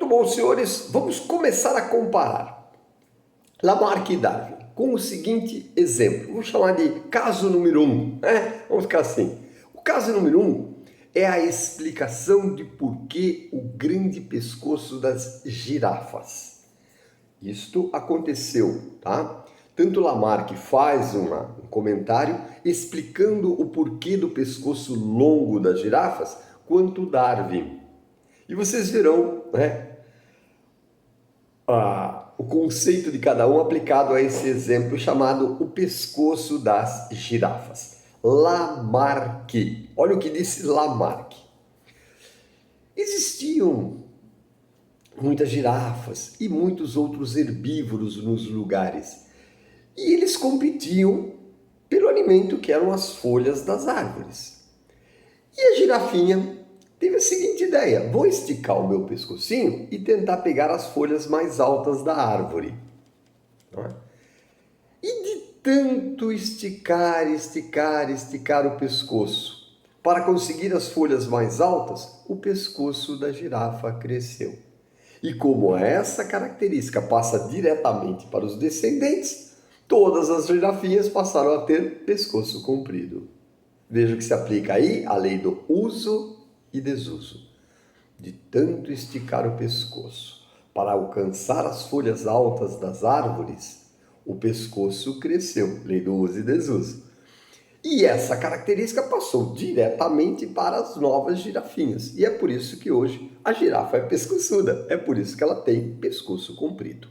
Muito bom, senhores. Vamos começar a comparar Lamarck e Darwin com o seguinte exemplo. Vamos chamar de caso número 1, né? Vamos ficar assim. O caso número 1 é a explicação de por que o grande pescoço das girafas. Isto aconteceu, tá? Tanto Lamarck faz um comentário explicando o porquê do pescoço longo das girafas, quanto Darwin. E vocês verão, né, o conceito de cada um aplicado a esse exemplo chamado o pescoço das girafas. Lamarck. Olha o que disse Lamarck. Existiam muitas girafas e muitos outros herbívoros nos lugares. E eles competiam pelo alimento que eram as folhas das árvores. E a girafinha teve a seguinte ideia: vou esticar o meu pescocinho e tentar pegar as folhas mais altas da árvore. Não é? E de tanto esticar o pescoço para conseguir as folhas mais altas, o pescoço da girafa cresceu. E como essa característica passa diretamente para os descendentes, todas as girafinhas passaram a ter pescoço comprido. Veja que se aplica aí a lei do uso e desuso. De tanto esticar o pescoço para alcançar as folhas altas das árvores, o pescoço cresceu, lei do uso e desuso. E essa característica passou diretamente para as novas girafinhas. E é por isso que hoje a girafa é pescoçuda. É por isso que ela tem pescoço comprido.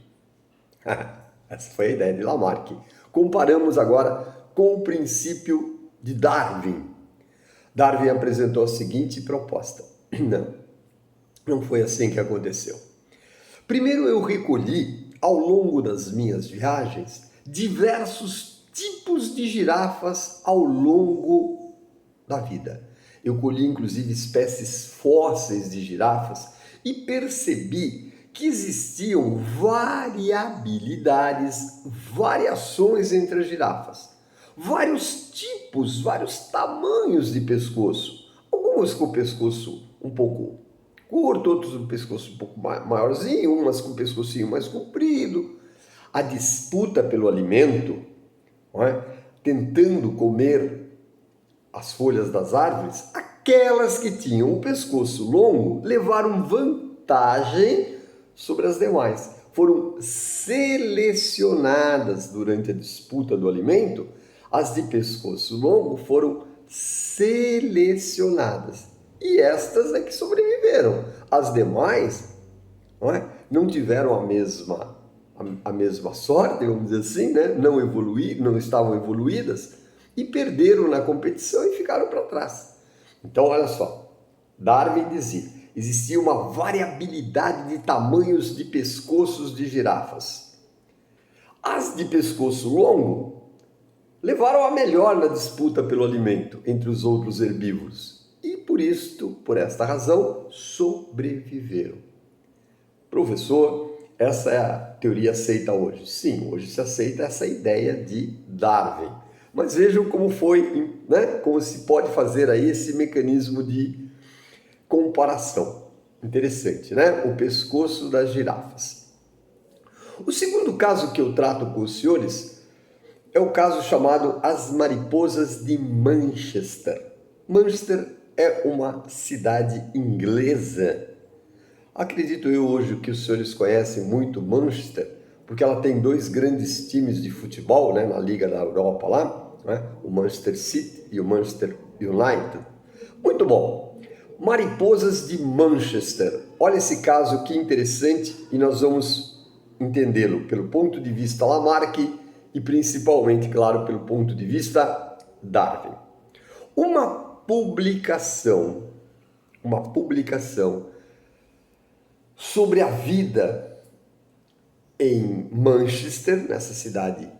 Essa foi a ideia de Lamarck. Comparamos agora com o princípio de Darwin. Darwin apresentou a seguinte proposta. Não foi assim que aconteceu. Primeiro eu recolhi, ao longo das minhas viagens, diversos tipos de girafas ao longo da vida. Eu colhi inclusive espécies fósseis de girafas e percebi que existiam variabilidades, variações entre as girafas. Vários tipos, vários tamanhos de pescoço. Algumas com o pescoço um pouco curto, outros com o pescoço um pouco maiorzinho, umas com o pescocinho mais comprido. A disputa pelo alimento, não é? Tentando comer as folhas das árvores, aquelas que tinham o pescoço longo levaram vantagem sobre as demais. Foram selecionadas durante a disputa do alimento. As de pescoço longo foram selecionadas. E estas é que sobreviveram. As demais não tiveram a mesma sorte, vamos dizer assim, né? Não estavam evoluídas e perderam na competição e ficaram para trás. Então, olha só, Darwin dizia: existia uma variabilidade de tamanhos de pescoços de girafas. As de pescoço longo levaram a melhor na disputa pelo alimento entre os outros herbívoros e por esta razão, sobreviveram. Professor, essa é a teoria aceita hoje. Sim, hoje se aceita essa ideia de Darwin. Mas vejam como foi, né? Como se pode fazer aí esse mecanismo de comparação. Interessante, né? O pescoço das girafas. O segundo caso que eu trato com os senhores é o caso chamado As Mariposas de Manchester. Manchester é uma cidade inglesa. Acredito eu hoje que os senhores conhecem muito Manchester, porque ela tem dois grandes times de futebol, né, na Liga da Europa lá, né, o Manchester City e o Manchester United. Muito bom. Mariposas de Manchester. Olha esse caso que interessante e nós vamos entendê-lo pelo ponto de vista Lamarck e principalmente, claro, pelo ponto de vista Darwin. Uma publicação sobre a vida em Manchester, nessa cidade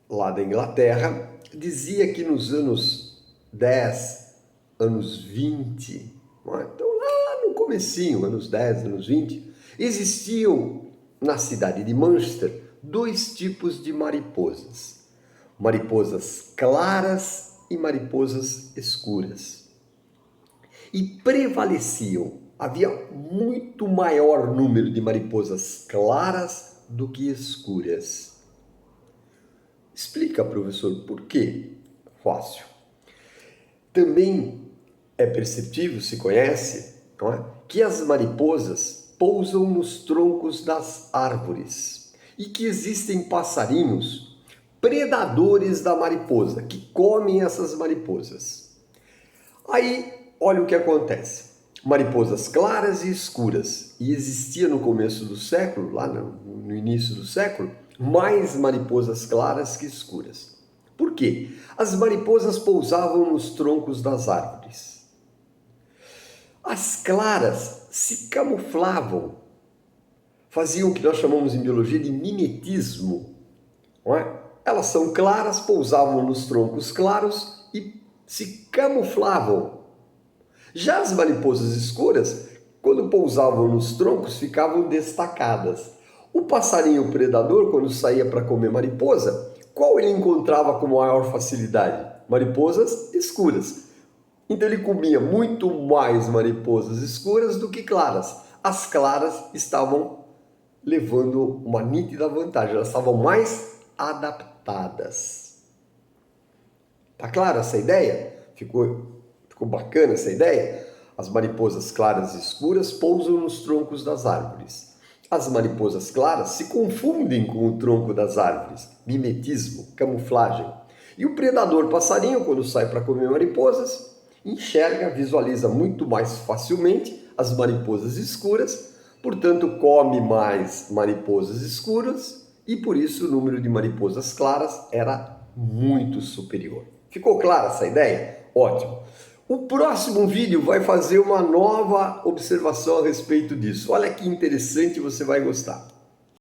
lá da Inglaterra, dizia que nos anos 10, anos 20, então lá no comecinho, anos 10, anos 20, existiam na cidade de Manchester dois tipos de mariposas. Mariposas claras e mariposas escuras. E prevaleciam havia muito maior número de mariposas claras do que escuras. Explica, professor, por quê? Fácil. Também é perceptível, se conhece, não é? Que as mariposas pousam nos troncos das árvores e que existem passarinhos predadores da mariposa, que comem essas mariposas. Aí, olha o que acontece. Mariposas claras e escuras. E existia no começo do século, lá no início do século, mais mariposas claras que escuras. Por quê? As mariposas pousavam nos troncos das árvores. As claras se camuflavam, faziam o que nós chamamos em biologia de mimetismo, não é? Elas são claras, pousavam nos troncos claros e se camuflavam. Já as mariposas escuras, quando pousavam nos troncos, ficavam destacadas. O passarinho predador, quando saía para comer mariposa, qual ele encontrava com maior facilidade? Mariposas escuras. Então ele comia muito mais mariposas escuras do que claras. As claras estavam levando uma nítida vantagem, elas estavam mais adaptadas. Tá clara essa ideia? Ficou bacana essa ideia? As mariposas claras e escuras pousam nos troncos das árvores. As mariposas claras se confundem com o tronco das árvores, mimetismo, camuflagem. E o predador passarinho, quando sai para comer mariposas, enxerga, visualiza muito mais facilmente as mariposas escuras, portanto come mais mariposas escuras e por isso o número de mariposas claras era muito superior. Ficou clara essa ideia? Ótimo! O próximo vídeo vai fazer uma nova observação a respeito disso. Olha que interessante, você vai gostar.